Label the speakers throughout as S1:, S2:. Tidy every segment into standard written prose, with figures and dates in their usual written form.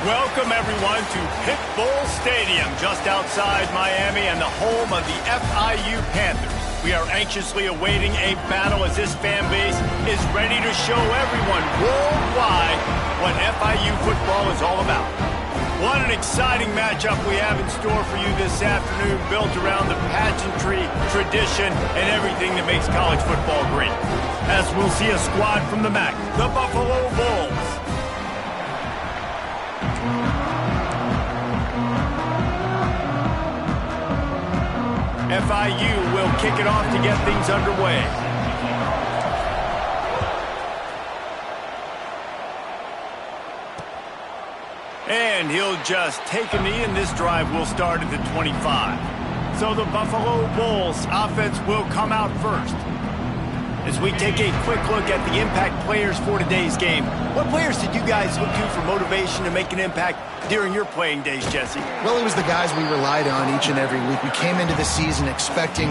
S1: Welcome, everyone, to Pit Bull Stadium, just outside Miami and the home of the FIU Panthers. We are anxiously awaiting a battle as this fan base is ready to show everyone worldwide what FIU football is all about. What an exciting matchup we have in store for you this afternoon, built around the pageantry, tradition, and everything that makes college football great. As we'll see a squad from the MAC, the Buffalo Bulls. FIU will kick it off to get things underway. And he'll just take a knee, and this drive will start at the 25. So the Buffalo Bulls offense will come out first. As we take a quick look at the impact players for today's game, what players did you guys look to for motivation to make an impact during your playing days, Jesse?
S2: Well, it was the guys we relied on each and every week. We came into the season expecting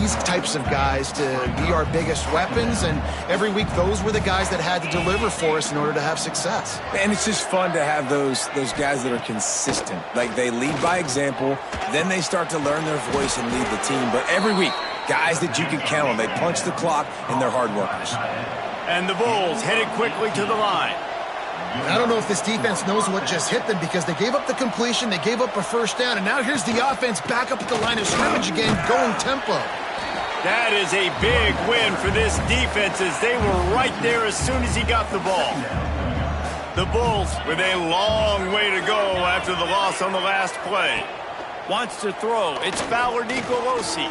S2: these types of guys to be our biggest weapons, and every week those were the guys that had to deliver for us in order to have success.
S3: And it's just fun to have those guys that are consistent. Like, they lead by example, then they start to learn their voice and lead the team. But every week, guys that you can count on. They punch the clock, and they're hard workers.
S1: And the Bulls headed quickly to the line.
S2: I don't know if this defense knows what just hit them, because they gave up the completion, they gave up a first down, and now here's the offense back up at the line of scrimmage again, going tempo.
S1: That is a big win for this defense, as they were right there as soon as he got the ball. The Bulls with a long way to go after the loss on the last play. Wants to throw. It's Fowler Nicolosi.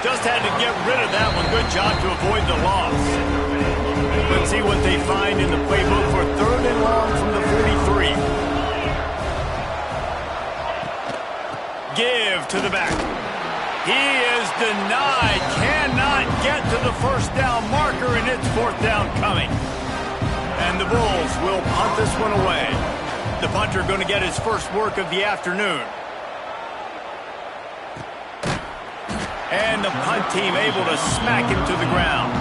S1: Just had to get rid of that one. Good job to avoid the loss. Let's see what they find in the playbook for 3rd and long from the 43. Give to the back. He is denied. Cannot get to the first down marker, and it's 4th down coming. And the Bulls will punt this one away. The punter going to get his first work of the afternoon. And the punt team able to smack him to the ground.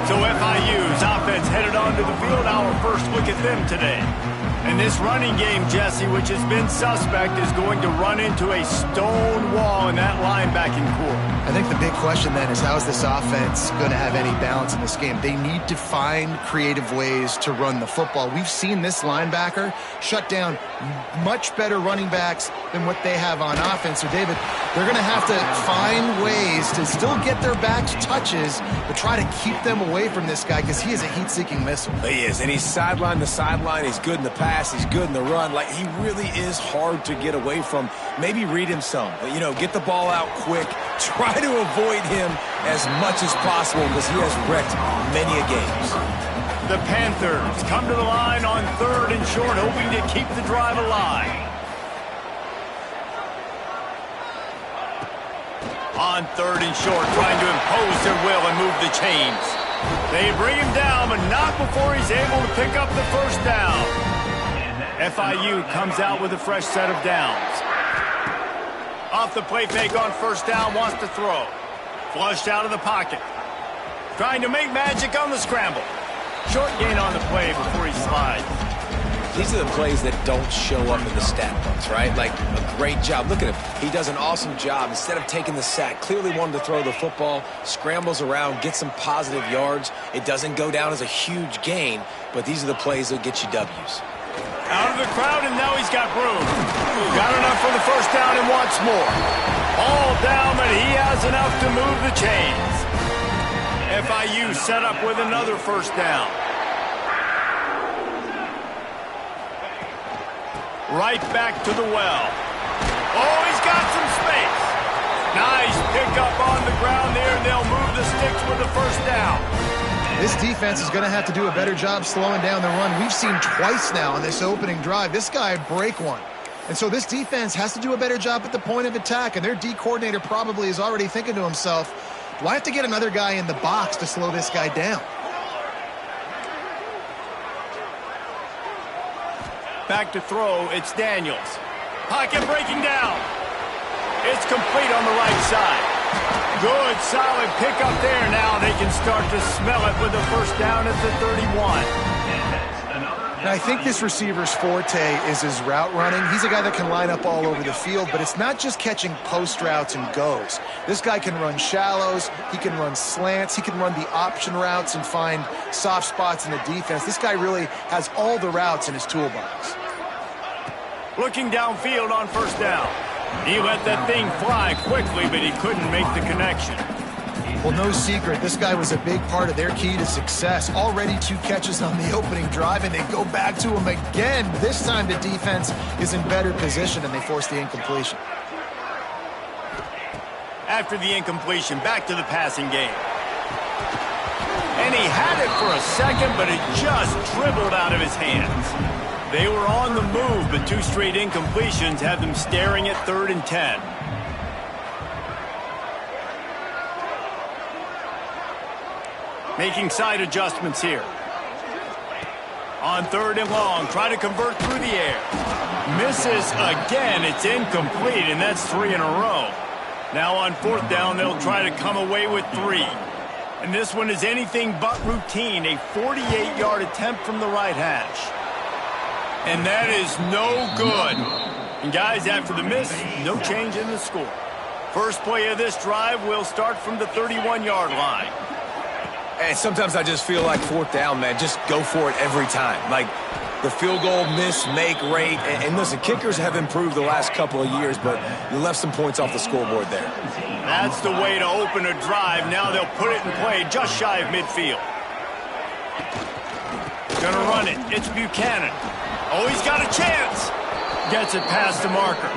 S1: So FIU's offense headed onto the field. Our first look at them today. And this running game, Jesse, which has been suspect, is going to run into a stone wall in that linebacking core.
S2: I think the big question then is, how is this offense going to have any balance in this game? They need to find creative ways to run the football. We've seen this linebacker shut down much better running backs than what they have on offense. So, David, they're going to have to find ways to still get their backs touches, but try to keep them away from this guy, because he is a heat-seeking missile.
S3: He is, and he's sideline to sideline. He's good in the pass. He's good in the run. Like, he really is hard to get away from. Maybe read him some. You know, get the ball out quick. Try to avoid him as much as possible, because he has wrecked many a games.
S1: The Panthers come to the line on 3rd and short, hoping to keep the drive alive. On 3rd and short, trying to impose their will and move the chains. They bring him down, but not before he's able to pick up the first down. FIU comes out with a fresh set of downs. Off the play fake on 1st down, wants to throw. Flushed out of the pocket. Trying to make magic on the scramble. Short gain on the play before he slides.
S3: These are the plays that don't show up in the stat books, right? Like, a great job. Look at him. He does an awesome job. Instead of taking the sack, clearly wanted to throw the football, scrambles around, get some positive yards. It doesn't go down as a huge gain, but these are the plays that get you W's.
S1: Out of the crowd, and now he's got room. Got enough for the first down and wants more. All down, but he has enough to move the chains. FIU set up with another first down. Right back to the well. Oh, he's got some space. Nice pickup on the ground there, and they'll move the sticks with the first down.
S2: This defense is going to have to do a better job slowing down the run. We've seen twice now on this opening drive this guy break one. And so this defense has to do a better job at the point of attack, and their D coordinator probably is already thinking to himself, do I have to get another guy in the box to slow this guy down?
S1: Back to throw, it's Daniels. Pocket breaking down. It's complete on the right side. Good, solid pickup there. Now they can start to smell it with the first down at the 31.
S2: And I think this receiver's forte is his route running. He's a guy that can line up all over the field, but it's not just catching post routes and goes. This guy can run shallows, he can run slants, he can run the option routes and find soft spots in the defense. This guy really has all the routes in his toolbox.
S1: Looking downfield on first down. He let that thing fly quickly, but he couldn't make the connection.
S2: Well, no secret, this guy was a big part of their key to success. Already 2 catches on the opening drive, and they go back to him again. This time the defense is in better position, and they force the incompletion.
S1: After the incompletion, back to the passing game. And he had it for a second, but it just dribbled out of his hands. They were on the move, but 2 straight incompletions had them staring at 3rd and 10. Making side adjustments here. On 3rd and long, try to convert through the air. Misses again. It's incomplete, and that's 3 in a row. Now on 4th down, they'll try to come away with 3. And this one is anything but routine. A 48-yard attempt from the right hash. And that is no good. And guys, after the miss, no change in the score. First play of this drive will start from the 31-yard line.
S3: And sometimes I just feel like 4th down, man, just go for it every time. Like the field goal miss-make rate. And listen, kickers have improved the last couple of years, but you left some points off the scoreboard there.
S1: That's the way to open a drive. Now they'll put it in play just shy of midfield. Gonna run it. It's Buchanan. Oh, he's got a chance. Gets it past the marker.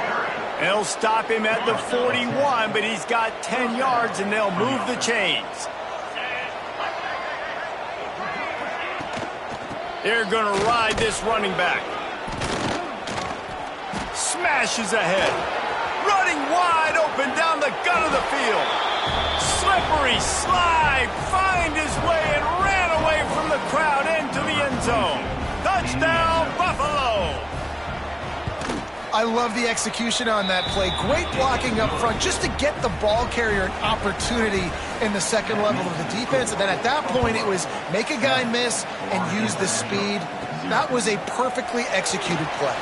S1: They'll stop him at the 41, but he's got 10 yards, and they'll move the chains. They're going to ride this running back. Smashes ahead. Running wide open down the gut of the field. Slippery slide. Find his way and ran away from the crowd into the end zone. Touchdown, Buffalo.
S2: I love the execution on that play. Great blocking up front just to get the ball carrier an opportunity in the second level of the defense. And then at that point, it was make a guy miss and use the speed. That was a perfectly executed play.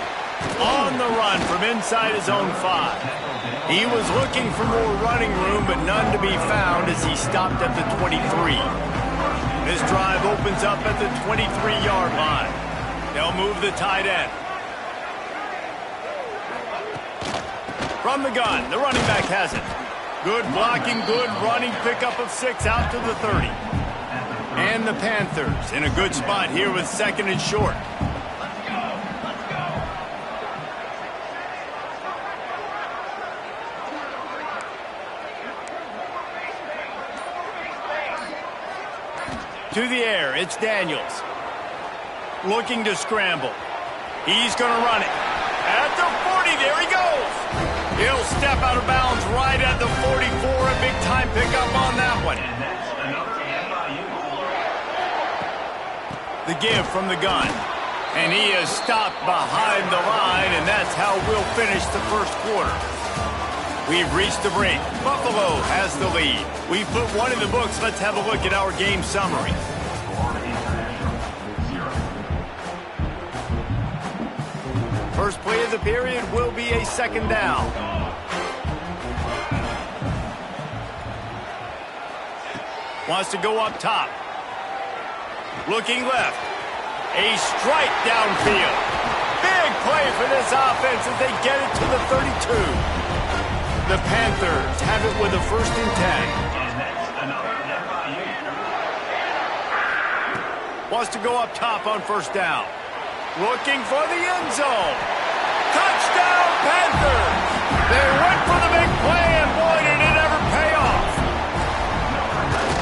S1: On the run from inside his own 5. He was looking for more running room, but none to be found as he stopped at the 23. This drive opens up at the 23-yard line. They'll move the tight end. From the gun, the running back has it. Good blocking, good running, pickup of 6 out to the 30. And the Panthers in a good spot here with 2nd and short. To the air, it's Daniels. Looking to scramble. He's going to run it. At the 40, there he goes. He'll step out of bounds right at the 44. A big-time pickup on that one. The give from the gun. And he is stopped behind the line, and that's how we'll finish the first quarter. We've reached the break. Buffalo has the lead. We put one in the books. Let's have a look at our game summary. First play of the period will be a 2nd down. Wants to go up top. Looking left. A strike downfield. Big play for this offense as they get it to the 32. The Panthers have it with a 1st and 10. Wants to go up top on 1st down. Looking for the end zone. Touchdown, Panthers! They went for the big play, and boy, did it ever pay off.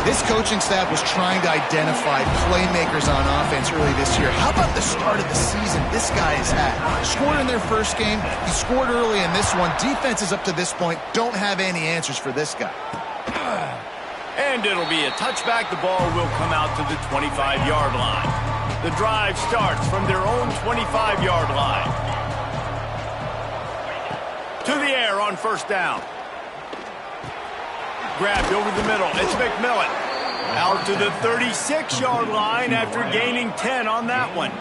S2: This coaching staff was trying to identify playmakers on offense early this year. How about the start of the season this guy has had? Scored in their first game. He scored early in this one. Defenses up to this point don't have any answers for this guy.
S1: And it'll be a touchback. The ball will come out to the 25-yard line. The drive starts from their own 25-yard line. To the air on 1st down. Grabbed over the middle. It's McMillan. Out to the 36-yard line after gaining 10 on that one.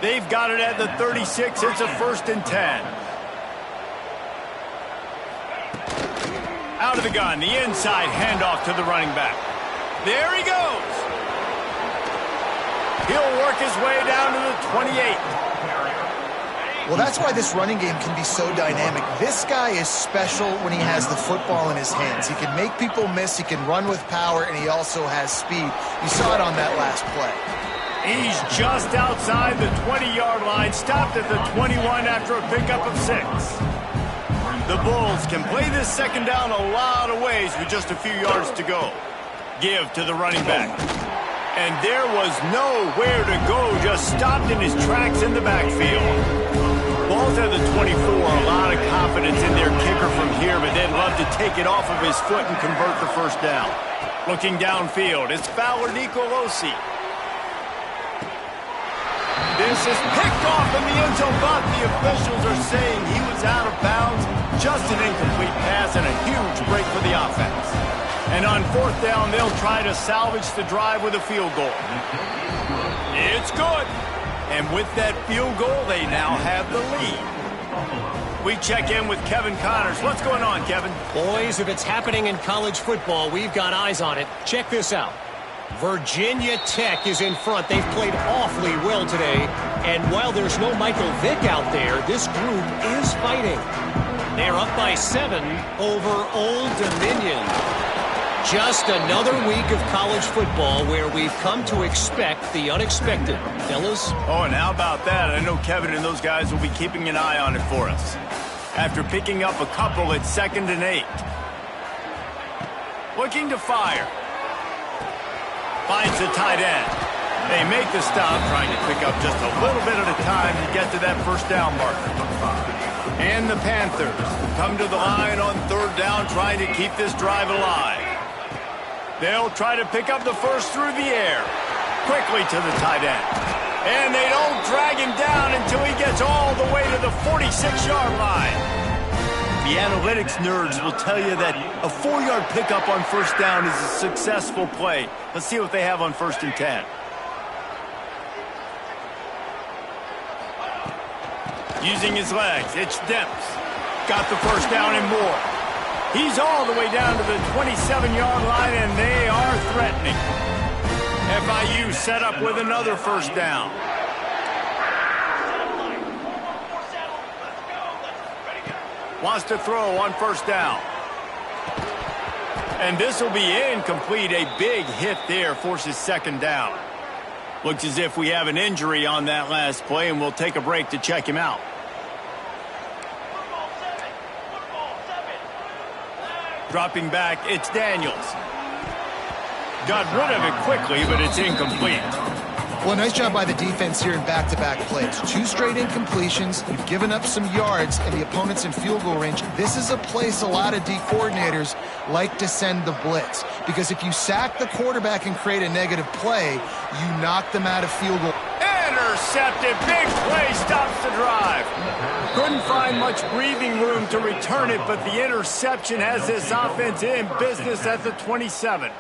S1: They've got it at the 36. It's a 1st and 10. Out of the gun, the inside handoff to the running back. There he goes. He'll work his way down to the 28.
S2: Well, that's why this running game can be so dynamic. This guy is special when he has the football in his hands. He can make people miss, he can run with power, and he also has speed. You saw it on that last play.
S1: He's just outside the 20-yard line, stopped at the 21 after a pickup of 6. The Bulls can play this second down a lot of ways with just a few yards to go. Give to the running back. And there was nowhere to go, just stopped in his tracks in the backfield. Ball's at the 24, a lot of confidence in their kicker from here, but they'd love to take it off of his foot and convert the first down. Looking downfield, it's Fowler Nicolosi. This is picked off in the end zone, but the officials are saying he was out of bounds. Just an incomplete pass and a huge break for the offense. And on 4th down, they'll try to salvage the drive with a field goal. It's good. And with that field goal, they now have the lead. We check in with Kevin Connors. What's going on, Kevin?
S4: Boys, if it's happening in college football, we've got eyes on it. Check this out. Virginia Tech is in front. They've played awfully well today. And while there's no Michael Vick out there, this group is fighting. They're up by 7 over Old Dominion. Just another week of college football where we've come to expect the unexpected. Fellas?
S1: Oh, and how about that? I know Kevin and those guys will be keeping an eye on it for us. After picking up a couple at 2nd and 8. Looking to fire. Finds the tight end. They make the stop, trying to pick up just a little bit at a time to get to that first down marker. And the Panthers come to the line on 3rd down, trying to keep this drive alive. They'll try to pick up the first through the air. Quickly to the tight end. And they don't drag him down until he gets all the way to the 46-yard line. The analytics nerds will tell you that a 4-yard pickup on 1st down is a successful play. Let's see what they have on 1st and 10. Using his legs, it's Demps. Got the first down and more. He's all the way down to the 27-yard line, and they are threatening. FIU set up with another first down. Wants to throw on 1st down. And this will be incomplete. A big hit there forces 2nd down. Looks as if we have an injury on that last play, and we'll take a break to check him out. Dropping back, it's Daniels. Got rid of it quickly, but it's incomplete.
S2: Well, nice job by the defense here in back-to-back plays. 2 straight incompletions. You've given up some yards, and the opponent's in field goal range. This is a place a lot of D coordinators like to send the blitz, because if you sack the quarterback and create a negative play, you knock them out of field goal.
S1: Intercepted. Big play stops the drive. Couldn't find much breathing room to return it, but the interception has this offense in business at the 27.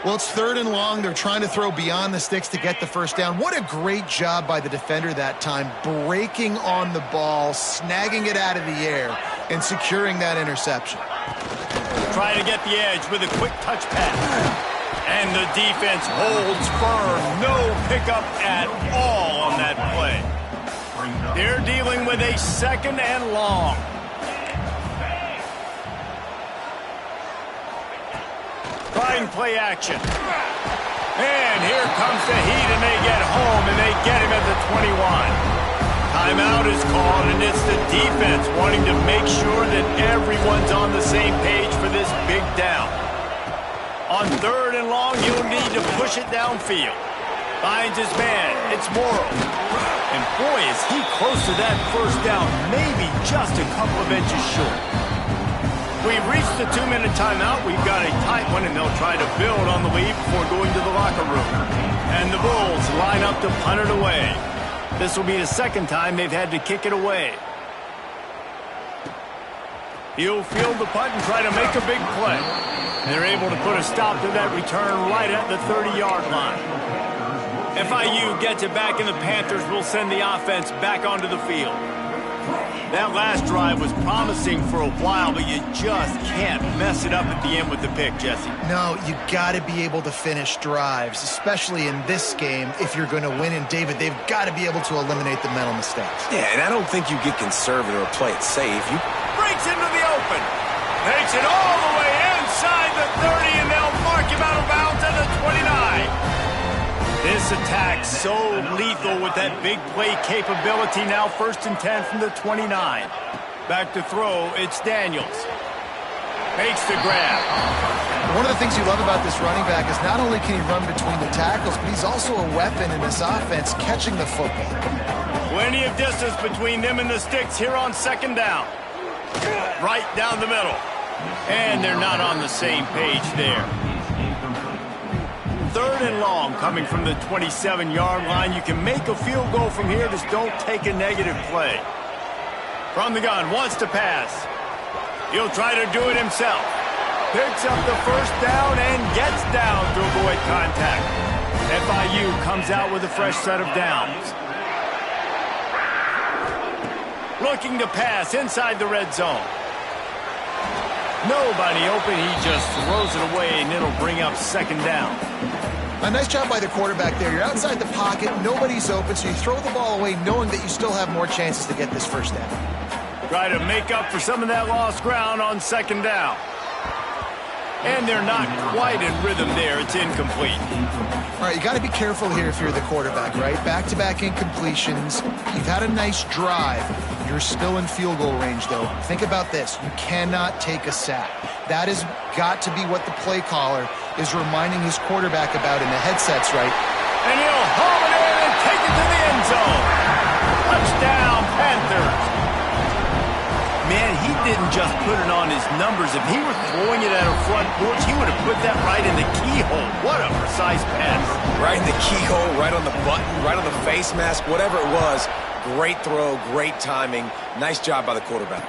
S2: Well, it's 3rd and long. They're trying to throw beyond the sticks to get the first down. What a great job by the defender that time, breaking on the ball, snagging it out of the air, and securing that interception.
S1: Try to get the edge with a quick touch pass. And the defense holds firm. No pickup at all on that play. They're dealing with a 2nd and long. Trying play action. And here comes the heat, and they get home, and they get him at the 21. Timeout is called, and it's the defense wanting to make sure that everyone's on the same page for this big down. On 3rd and long, you'll need to push it downfield. Finds his man. It's Morrow. And boy, is he close to that first down, maybe just a couple of inches short. We've reached the 2-minute timeout. We've got a tight one, and they'll try to build on the lead before going to the locker room. And the Bulls line up to punt it away. This will be the 2nd time they've had to kick it away. He'll field the punt and try to make a big play. And they're able to put a stop to that return right at the 30-yard line. FIU gets it back, and the Panthers will send the offense back onto the field. That last drive was promising for a while, but you just can't mess it up at the end with the pick, Jesse.
S2: No, you got to be able to finish drives, especially in this game if you're going to win. And, David, they've got to be able to eliminate the mental mistakes.
S3: Yeah, and I don't think you get conservative or play it safe. You
S1: breaks into the open. Takes it all the way inside the 30, and they'll mark him out of bounds at the 29. This attack so lethal with that big play capability. Now 1st and 10 from the 29. Back to throw, it's Daniels. Makes the grab.
S2: One of the things you love about this running back is not only can he run between the tackles, but he's also a weapon in this offense catching the football.
S1: Plenty of distance between them and the sticks here on 2nd down. Right down the middle. And they're not on the same page there. 3rd and long coming from the 27-yard line. You can make a field goal from here, just don't take a negative play. From the gun, wants to pass. He'll try to do it himself. Picks up the 1st down and gets down to avoid contact. FIU comes out with a fresh set of downs. Looking to pass inside the red zone. Nobody open, he just throws it away, and it'll bring up 2nd down.
S2: A nice job by the quarterback there. You're outside the pocket, nobody's open, so you throw the ball away knowing that you still have more chances to get this 1st down.
S1: Try to make up for some of that lost ground on 2nd down. And they're not quite in rhythm there. It's incomplete.
S2: All right, you got to be careful here if you're the quarterback, right? Back-to-back incompletions. You've had a nice drive. You're still in field goal range, though. Think about this. You cannot take a sack. That has got to be what the play caller is reminding his quarterback about in the headsets, right?
S1: And he'll haul it in and take it to the end zone. Touchdown, Panthers. Man, he didn't just put it on his numbers. If he were throwing it at a front porch, he would have put that right in the keyhole. What a precise pass.
S3: right in the keyhole, right on the button, right on the face mask, whatever it was. Great throw, great timing. Nice job by the quarterback.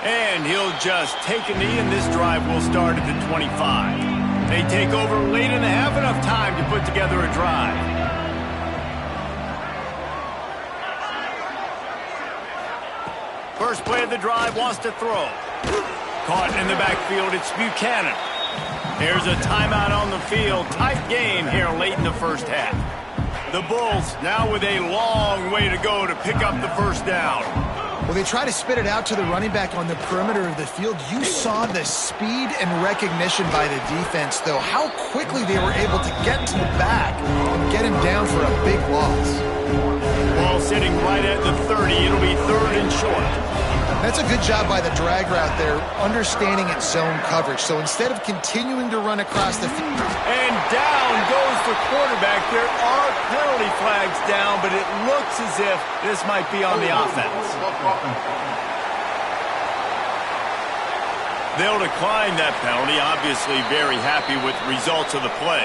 S1: And he'll just take a knee, and this drive will start at the 25. They take over late in the half, enough time to put together a drive. First play of the drive, wants to throw. Caught in the backfield, it's Buchanan. There's a timeout on the field. Tight game here late in the first half. The Bulls now with a long way to go to pick up the first down.
S2: Well, they try to spit it out to the running back on the perimeter of the field. You saw the speed and recognition by the defense, though. How quickly they were able to get to the back and get him down for a big loss.
S1: Ball sitting right at the 30. It'll be third and short.
S2: That's a good job by the drag route there, understanding its zone coverage. So instead of continuing to run across the field.
S1: And down goes the quarterback. There are penalty flags down, but it looks as if this might be on the offense. They'll decline that penalty, obviously very happy with the results of the play.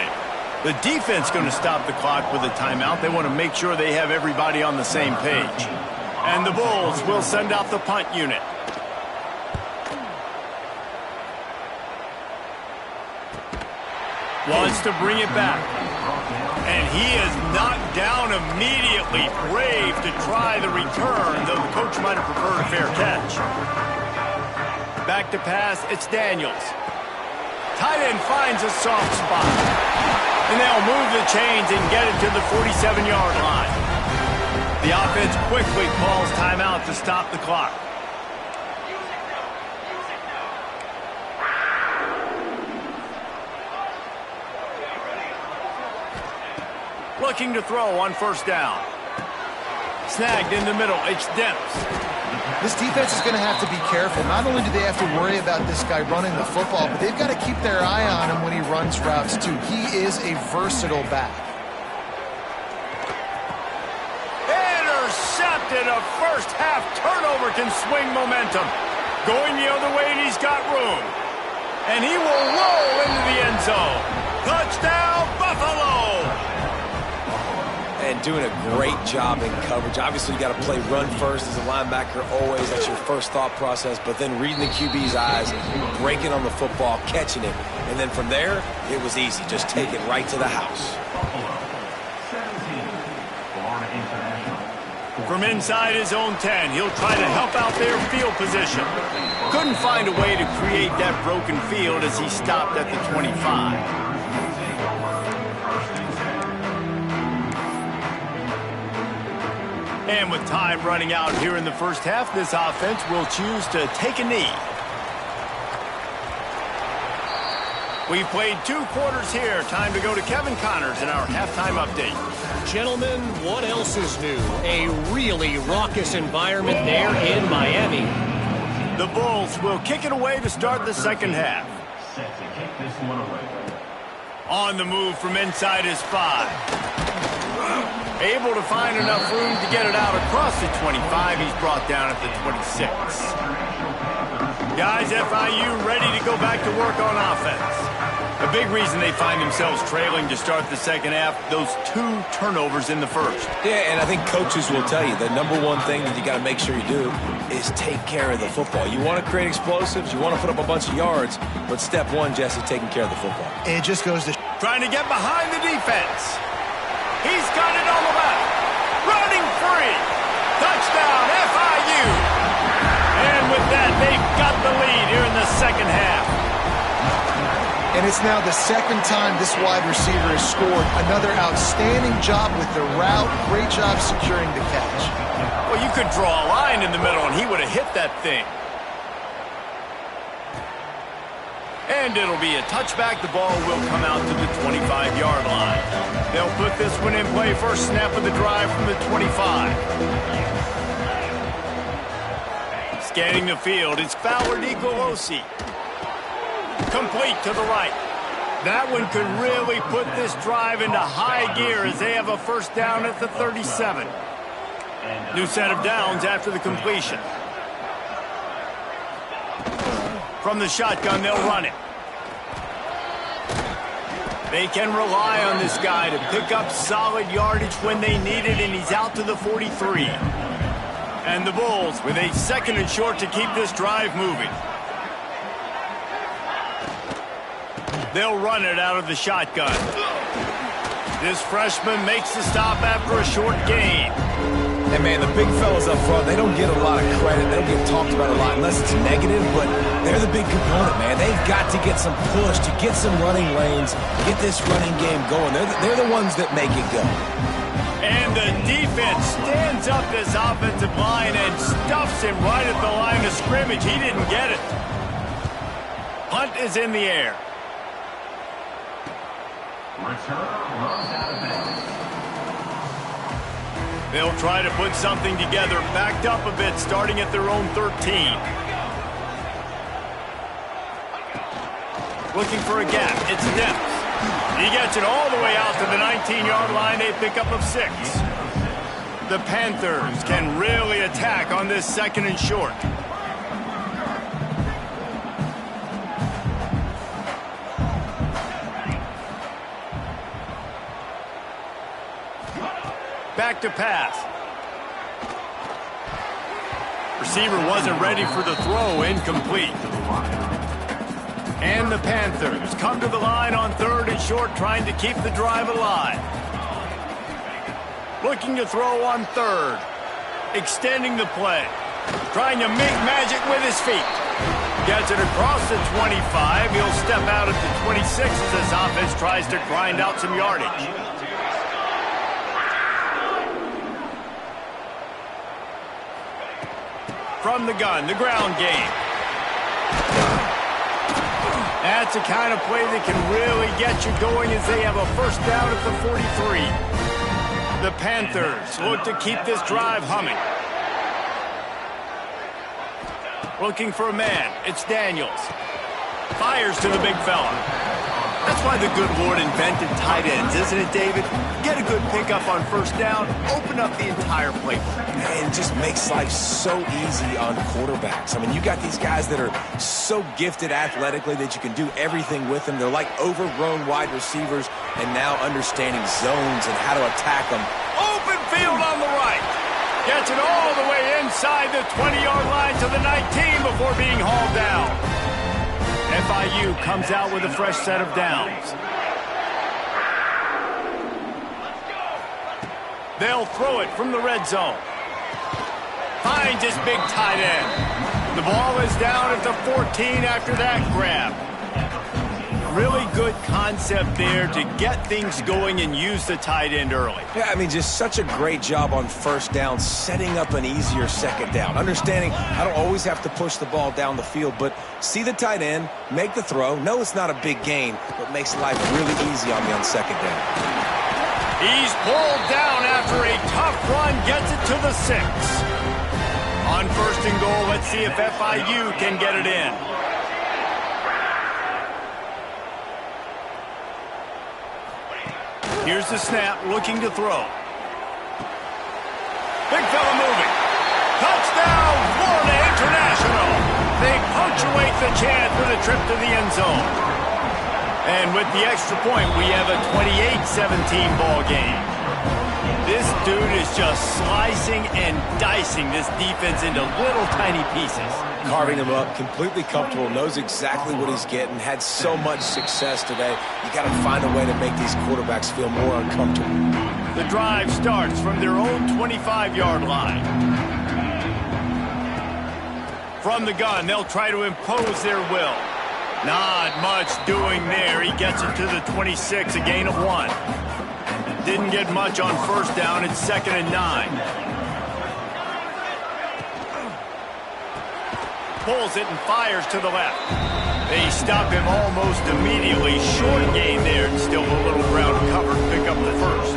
S1: The defense going to stop the clock with a timeout. They want to make sure they have everybody on the same page. And the Bulls will send out the punt unit. Wants to bring it back. And he is knocked down immediately. Brave to try the return, though the coach might have preferred a fair catch. Back to pass, it's Daniels. Tight end finds a soft spot. And they'll move the chains and get it to the 47-yard line. The offense quickly calls timeout to stop the clock. Looking to throw on first down. Snagged in the middle, it's Demps.
S2: This defense is going to have to be careful. Not only do they have to worry about this guy running the football, but they've got to keep their eye on him when he runs routes too. He is a versatile back.
S1: Intercepted. A first half turnover can swing momentum. Going the other way, and he's got room. And he will roll into the end zone. Touchdown, Buffalo!
S3: And and doing a great job in coverage. Obviously, you got to play run first as a linebacker always. That's your first thought process. But then reading the QB's eyes, breaking on the football, catching it. And then from there, it was easy. Just take it right to the house.
S1: From inside his own 10, he'll try to help out their field position. Couldn't find a way to create that broken field as he stopped at the 25. And with time running out here in the first half, this offense will choose to take a knee. We've played 2 quarters here. Time to go to Kevin Connors in our halftime update.
S4: Gentlemen, what else is new? A really raucous environment there in Miami.
S1: The Bulls will kick it away to start the second half. On the move from inside his 5. Able to find enough room to get it out across the 25. He's brought down at the 26. Guys, FIU ready to go back to work on offense. A big reason they find themselves trailing to start the second half, those 2 turnovers in the first.
S3: Yeah, and I think coaches will tell you the number one thing that you got to make sure you do is take care of the football. You want to create explosives, you want to put up a bunch of yards, but step 1, Jesse, taking care of the football.
S2: It just goes to...
S1: Trying to get behind the defense. He's got it on the back. Running free. Touchdown, FIU. And with that, they've got the lead here in the second half.
S2: And it's now the second time this wide receiver has scored. Another outstanding job with the route. Great job securing the catch.
S1: Well, you could draw a line in the middle, and he would have hit that thing. And it'll be a touchback. The ball will come out to the 25-yard line. They'll put this one in play. First snap of the drive from the 25. Scanning the field, it's Fowler Nicolosi. Complete to the right. That one could really put this drive into high gear as they have a first down at the 37. New set of downs after the completion. From the shotgun, they'll run it. They can rely on this guy to pick up solid yardage when they need it, and he's out to the 43. And the Bulls with a second and short to keep this drive moving. They'll run it out of the shotgun. This freshman makes the stop after a short gain.
S3: And, man, the big fellas up front, they don't get a lot of credit. They don't get talked about a lot unless it's negative, but they're the big component, man. They've got to get some push, to get some running lanes, get this running game going. They're the ones that make it go.
S1: And the defense stands up this offensive line and stuffs him right at the line of scrimmage. He didn't get it. Punt is in the air. They'll try to put something together, backed up a bit, starting at their own 13. Looking for a gap. It's depth. He gets it all the way out to the 19-yard line. They pick up of 6. The Panthers can really attack on this second and short. Back to pass. Receiver wasn't ready for the throw, incomplete. And the Panthers come to the line on third and short, trying to keep the drive alive. Looking to throw on third. Extending the play. Trying to make magic with his feet. Gets it across the 25. He'll step out at the 26 as this offense tries to grind out some yardage. From the gun, the ground game. That's the kind of play that can really get you going as they have a first down at the 43. The Panthers look to keep this drive humming. Looking for a man. It's Daniels. Fires to the big fella. That's why the good Lord invented tight ends, isn't it, David? Get a good pickup on first down, open up the entire playbook.
S3: And just makes life so easy on quarterbacks. I mean, you got these guys that are so gifted athletically that you can do everything with them. They're like overgrown wide receivers, and now understanding zones and how to attack them.
S1: Open field on the right. Gets it all the way inside the 20-yard line to the 19 before being hauled down. FIU comes out with a fresh set of downs. They'll throw it from the red zone. Finds his big tight end. The ball is down at the 14 after that grab. Really good concept there to get things going and use the tight end early.
S3: Yeah, I mean, just such a great job on first down, setting up an easier second down. Understanding I don't always have to push the ball down the field, but see the tight end, make the throw. No, it's not a big gain, but makes life really easy on me on second down.
S1: He's pulled down after a tough run, gets it to the 6. On first and goal, let's see if FIU can get it in. Here's the snap, looking to throw. Big fella moving. Touchdown, Florida International. They punctuate the chant with a trip to the end zone. And with the extra point, we have a 28-17 ball game. This dude is just slicing and dicing this defense into little tiny pieces.
S3: Carving him up, completely comfortable, knows exactly what he's getting, had so much success today. You got to find a way to make these quarterbacks feel more uncomfortable.
S1: The drive starts from their own 25-yard line. From the gun, they'll try to impose their will. Not much doing there. He gets it to the 26, a gain of 1. Didn't get much on first down. It's 2nd and 9. Pulls it and fires to the left. They stop him almost immediately. Short gain there, and still a little ground cover to pick up the first.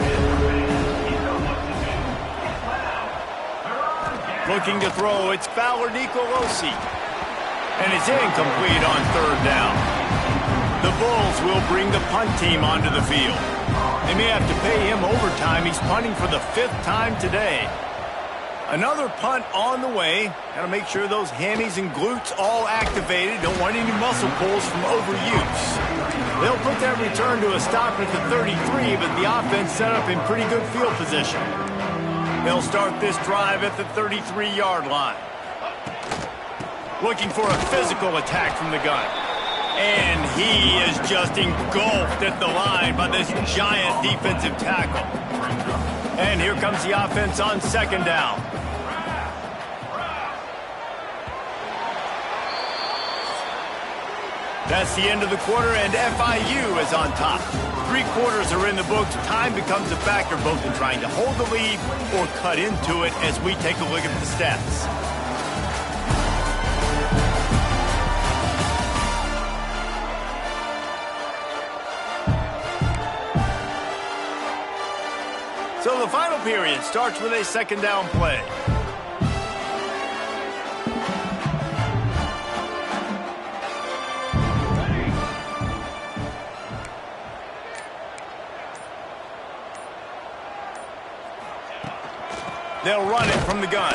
S1: Looking to throw, it's Fowler Nicolosi. And it's incomplete on 3rd down. The Bulls will bring the punt team onto the field. They may have to pay him overtime. He's punting for the 5th time today. Another punt on the way. Got to make sure those hammies and glutes all activated. Don't want any muscle pulls from overuse. They'll put that return to a stop at the 33, but the offense set up in pretty good field position. They'll start this drive at the 33-yard line. Looking for a physical attack from the gun. And he is just engulfed at the line by this giant defensive tackle. And here comes the offense on 2nd down. That's the end of the quarter, and FIU is on top. 3 quarters are in the books. Time becomes a factor both in trying to hold the lead or cut into it as we take a look at the stats. So the final period starts with a 2nd down play. They'll run it from the gun.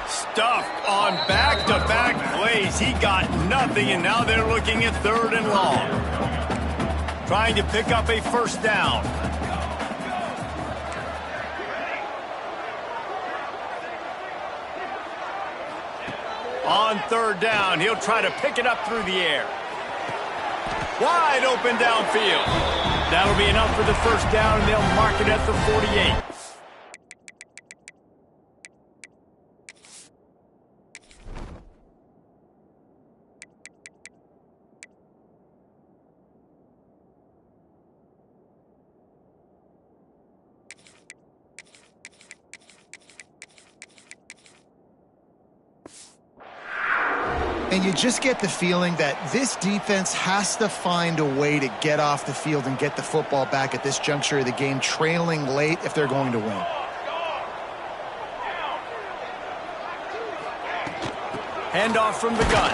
S1: Stuffed on back-to-back plays. He got nothing, and now they're looking at 3rd and long. Trying to pick up a first down. On 3rd down, he'll try to pick it up through the air. Wide open downfield. That'll be enough for the first down, and they'll mark it at the 48.
S2: And you just get the feeling that this defense has to find a way to get off the field and get the football back at this juncture of the game, trailing late if they're going to win.
S1: Handoff from the gun.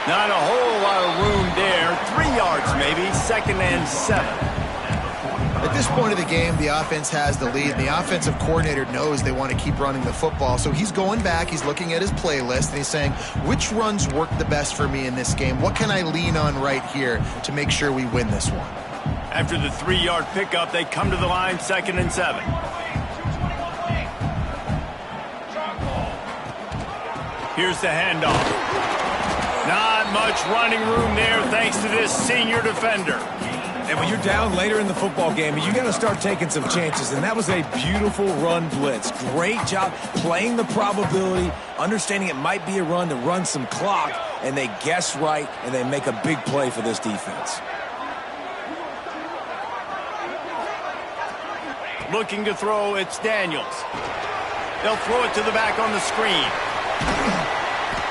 S1: Not a whole lot of room there. 3 yards maybe, 2nd and 7.
S2: At this point of the game, the offense has the lead. The offensive coordinator knows they want to keep running the football. So he's going back, he's looking at his playlist, and he's saying, which runs work the best for me in this game? What can I lean on right here to make sure we win this one?
S1: After the 3-yard pickup, they come to the line, 2nd and 7. Here's the handoff. Not much running room there thanks to this senior defender.
S3: And when you're down later in the football game, you got to start taking some chances. And that was a beautiful run blitz. Great job playing the probability, understanding it might be a run to run some clock, and they guess right, and they make a big play for this defense.
S1: Looking to throw, it's Daniels. They'll throw it to the back on the screen.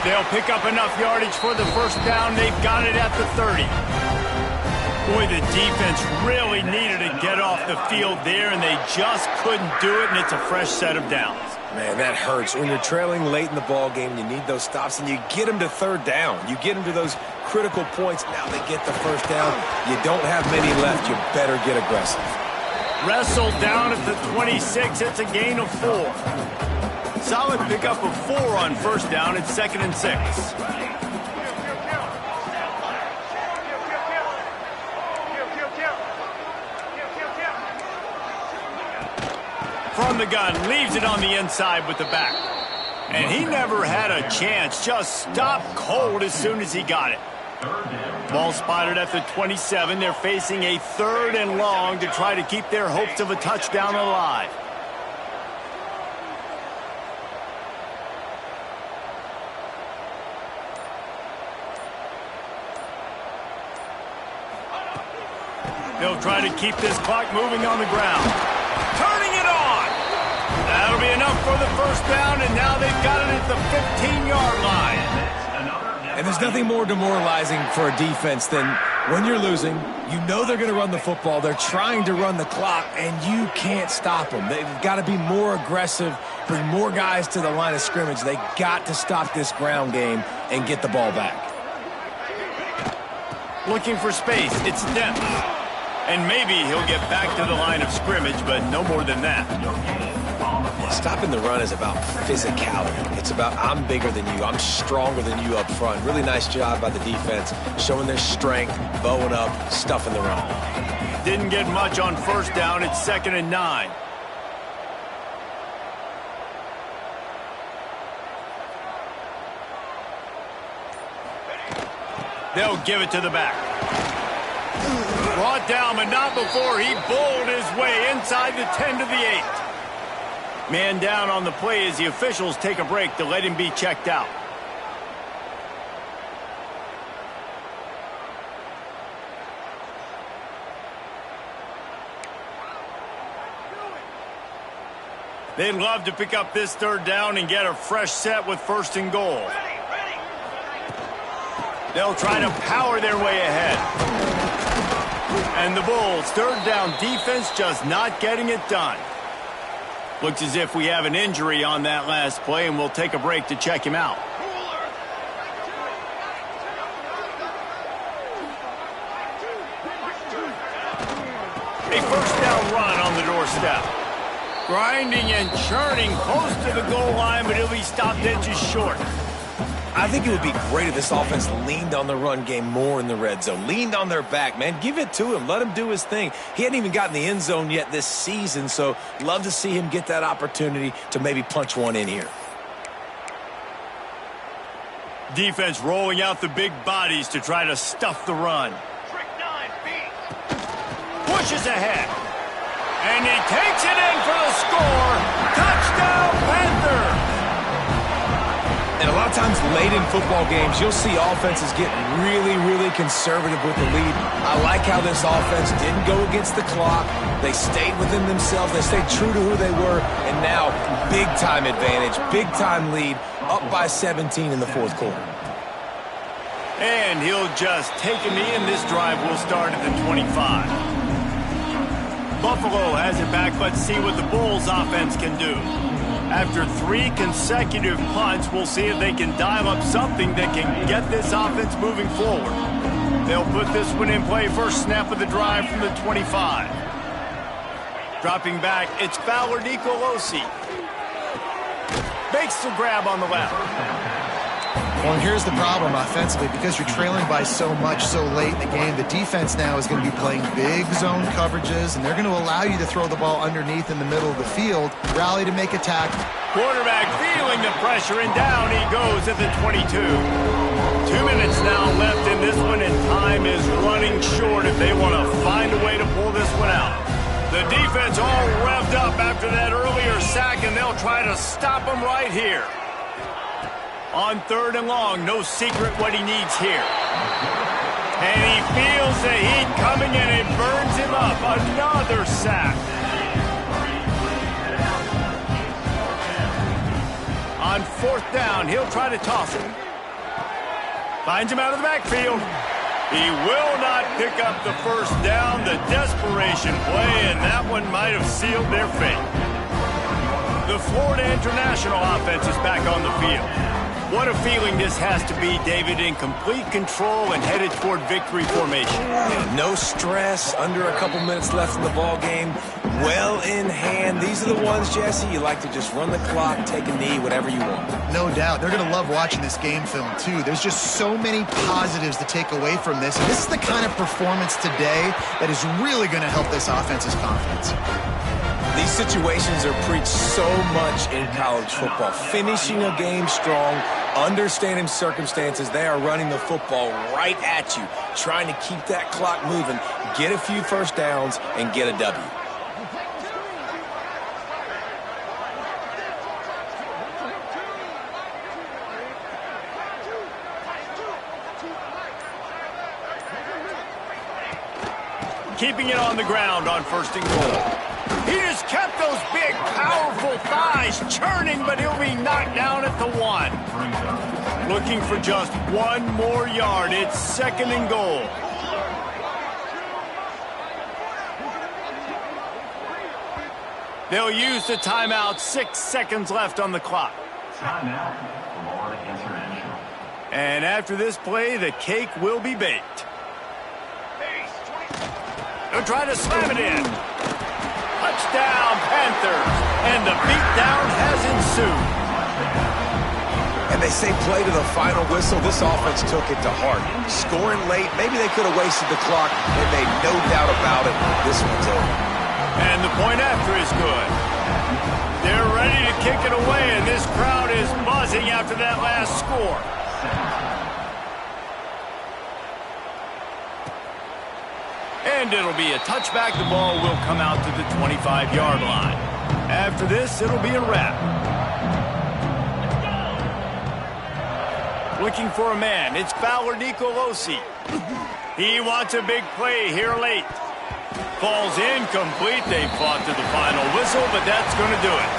S1: They'll pick up enough yardage for the first down. They've got it at the 30. Boy, the defense really needed to get off the field there, and they just couldn't do it, and it's a fresh set of downs.
S3: Man, that hurts. When you're trailing late in the ball game, you need those stops, and you get them to 3rd down. You get them to those critical points. Now they get the first down. You don't have many left. You better get aggressive.
S1: Wrestled down at the 26. It's a gain of 4. Solid pickup of 4 on first down. It's 2nd and 6. From the gun, leaves it on the inside with the back. And he never had a chance, just stopped cold as soon as he got it. Ball spotted at the 27. They're facing a 3rd and long to try to keep their hopes of a touchdown alive. They'll try to keep this clock moving on the ground. Turning it on! That'll be enough for the first down, and now they've got it at the 15-yard line.
S3: And there's nothing more demoralizing for a defense than when you're losing, you know they're going to run the football, they're trying to run the clock, and you can't stop them. They've got to be more aggressive, bring more guys to the line of scrimmage. They got to stop this ground game and get the ball back.
S1: Looking for space, it's depth. And maybe he'll get back to the line of scrimmage, but no more than that.
S3: Stopping the run is about physicality. It's about I'm bigger than you, I'm stronger than you up front. Really nice job by the defense, showing their strength, bowing up, stuffing the run.
S1: Didn't get much on first down. It's 2nd and 9. They'll give it to the back. Brought down, but not before he bowled his way inside the 10 to the 8. Man down on the play as the officials take a break to let him be checked out. They'd love to pick up this 3rd down and get a fresh set with 1st and goal. They'll try to power their way ahead. And the Bulls' 3rd down defense just not getting it done. Looks as if we have an injury on that last play, and we'll take a break to check him out. A 1st down run on the doorstep. Grinding and churning close to the goal line, but he'll be stopped inches short.
S3: I think it would be great if this offense leaned on the run game more in the red zone. Leaned on their back, man. Give it to him. Let him do his thing. He hadn't even gotten the end zone yet this season, so love to see him get that opportunity to maybe punch one in here.
S1: Defense rolling out the big bodies to try to stuff the run. Pushes ahead. And he takes it in for the score. Touchdown, Panthers!
S3: And a lot of times late in football games, you'll see offenses get really, really conservative with the lead. I like how this offense didn't go against the clock. They stayed within themselves. They stayed true to who they were. And now, big-time advantage, big-time lead, up by 17 in the 4th quarter.
S1: And he'll just take a knee, and this drive will start at the 25. Buffalo has it back. Let's see what the Bulls offense can do. After 3 consecutive punts, we'll see if they can dial up something that can get this offense moving forward. They'll put this one in play first snap of the drive from the 25. Dropping back, it's Fowler Nicolosi. Makes the grab on the left.
S2: Well, and here's the problem offensively. Because you're trailing by so much so late in the game, the defense now is going to be playing big zone coverages, and they're going to allow you to throw the ball underneath in the middle of the field, rally to make a tackle.
S1: Quarterback feeling the pressure, and down he goes at the 22. 2 minutes now left in this one, and time is running short if they want to find a way to pull this one out. The defense all revved up after that earlier sack, and they'll try to stop them right here. On 3rd and long, no secret what he needs here. And he feels the heat coming and it burns him up. Another sack. On 4th down, he'll try to toss it. Finds him out of the backfield. He will not pick up the first down. The desperation play, and that one might have sealed their fate. The Florida International offense is back on the field. What a feeling this has to be, David, in complete control and headed toward victory formation.
S3: Yeah, no stress, under a couple minutes left in the ball game, well in hand. These are the ones, Jesse, you like to just run the clock, take a knee, whatever you want.
S2: No doubt. They're going to love watching this game film, too. There's just so many positives to take away from this. And this is the kind of performance today that is really going to help this offense's confidence.
S3: These situations are preached so much in college football. Finishing a game strong, understanding circumstances. They are running the football right at you, trying to keep that clock moving, get a few first downs, and get a W.
S1: Keeping it on the ground on 1st and goal. He just kept those big, powerful thighs churning, but he'll be knocked down at the 1. Looking for just 1 more yard. It's 2nd and goal. They'll use the timeout. 6 seconds left on the clock.
S5: Timeout, Florida International.
S1: And after this play, the cake will be baked. They'll try to slam it in. Touchdown, Panthers. And the beatdown has ensued.
S3: And they say play to the final whistle. This offense took it to heart. Scoring late, maybe they could have wasted the clock. They made no doubt about it. This one's over.
S1: And the point after is good. They're ready to kick it away, and this crowd is buzzing after that last score. And it'll be a touchback. The ball will come out to the 25-yard line. After this, it'll be a wrap. Looking for a man. It's Fowler Nicolosi. He wants a big play here late. Falls incomplete. They fought to the final whistle, but that's going to do it.